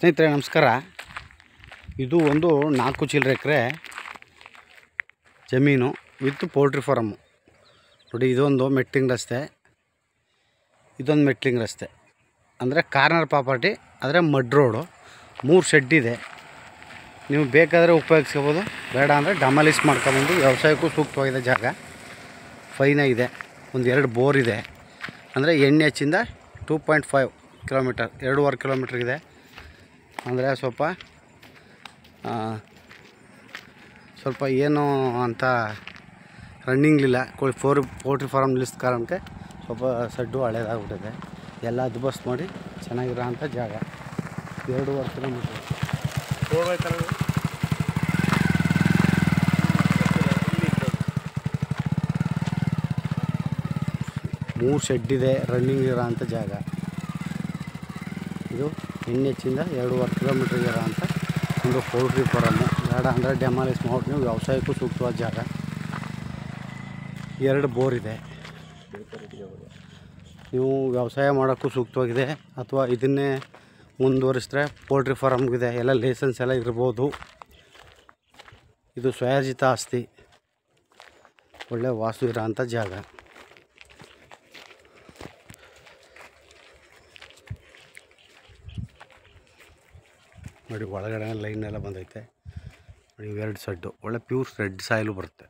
ಸ್ನೇಹಿತರೆ ನಮಸ್ಕಾರ. ಇದು ಒಂದು 4 ಚಿಲ್ಲರೆ ಎಕರೆ ಜಮೀನು ವಿತ್ ಪೋಲ್ಟ್ರಿ ಫಾರಮ್ಮು. ನೋಡಿ, ಇದೊಂದು ಮೆಟ್ಲಿಂಗ್ ರಸ್ತೆ, ಇದೊಂದು ಮೆಟ್ಲಿಂಗ್ ರಸ್ತೆ, ಅಂದರೆ ಕಾರ್ನರ್ ಪ್ರಾಪರ್ಟಿ, ಆದರೆ ಮಡ್ ರೋಡು. 3 ಶೆಡ್ ಇದೆ. ನೀವು ಬೇಕಾದರೆ ಉಪಯೋಗಿಸ್ಕೋಬೋದು, ಬೇಡ ಅಂದರೆ ಡಮಾಲಿಸ್ ಮಾಡ್ಕೊಬಂದು ವ್ಯವಸಾಯಕ್ಕೂ ಸೂಕ್ತವಾಗಿದೆ ಜಾಗ. ಫೈನ ಇದೆ, ಒಂದು 2 ಬೋರ್ ಇದೆ. ಅಂದರೆ NH ಇಂದ 2.5 ಕಿಲೋಮೀಟರ್, 2.5 ಕಿಲೋಮೀಟ್ರ್ ಇದೆ. ಅಂದರೆ ಸ್ವಲ್ಪ ಏನು ಅಂತ ರನ್ನಿಂಗ್ಲಿಲ್ಲ. ಪೋಲ್ಟ್ರಿ ಫಾರಮ್ ನಿಲ್ಲಿಸಿದ ಕಾರಣಕ್ಕೆ ಸ್ವಲ್ಪ ಸಡ್ಡು ಹಳೇದಾಗ್ಬಿಟ್ಟಿದೆ. ಎಲ್ಲ ದುಬಸ್ತ್ ಮಾಡಿ ಚೆನ್ನಾಗಿರೋ ಅಂಥ ಜಾಗ. 2.5 ಕಿಲೋಮೀಟ್ರ್. 3 ಶೆಡ್ ಇದೆ, ರನ್ನಿಂಗ್ ಇರೋ ಅಂಥ ಜಾಗ. ಇದು NH ಇಂದ 2.5 ಕಿಲೋಮೀಟ್ರ್ ಇರೋ ಅಂಥ ಒಂದು ಪೌಲ್ಟ್ರಿ ಫಾರಮ್ಮು. ಬೇಡ ಅಂದರೆ ಡೆಮಾಲಿಸ್ ಮಾಡಿ ನೀವು ವ್ಯವಸಾಯಕ್ಕೂ ಸೂಕ್ತವಾದ ಜಾಗ. 2 ಬೋರ್ ಇದೆ. ನೀವು ವ್ಯವಸಾಯ ಮಾಡೋಕ್ಕೂ ಸೂಕ್ತವಾಗಿದೆ, ಅಥವಾ ಇದನ್ನೇ ಮುಂದುವರಿಸಿದ್ರೆ ಪೋಲ್ಟ್ರಿ ಫಾರಮ್ಗಿದೆ, ಎಲ್ಲ ಲೈಸೆನ್ಸ್ ಎಲ್ಲ ಇರ್ಬೋದು. ಇದು ಸ್ವಯಾರ್ಜಿತ ಆಸ್ತಿ, ಒಳ್ಳೆ ವಾಸ್ತು ಇರೋ ಅಂಥ ಜಾಗ. ನೋಡಿ, ಒಳಗಡೆ ಲೈನ್ ಎಲ್ಲ ಬಂದೈತೆ. ನೋಡಿ, 2 ಸಡ್ಡು, ಒಳ್ಳೆ ಪ್ಯೂರ್ ರೆಡ್ ಸಾಯಿಲು ಬರುತ್ತೆ.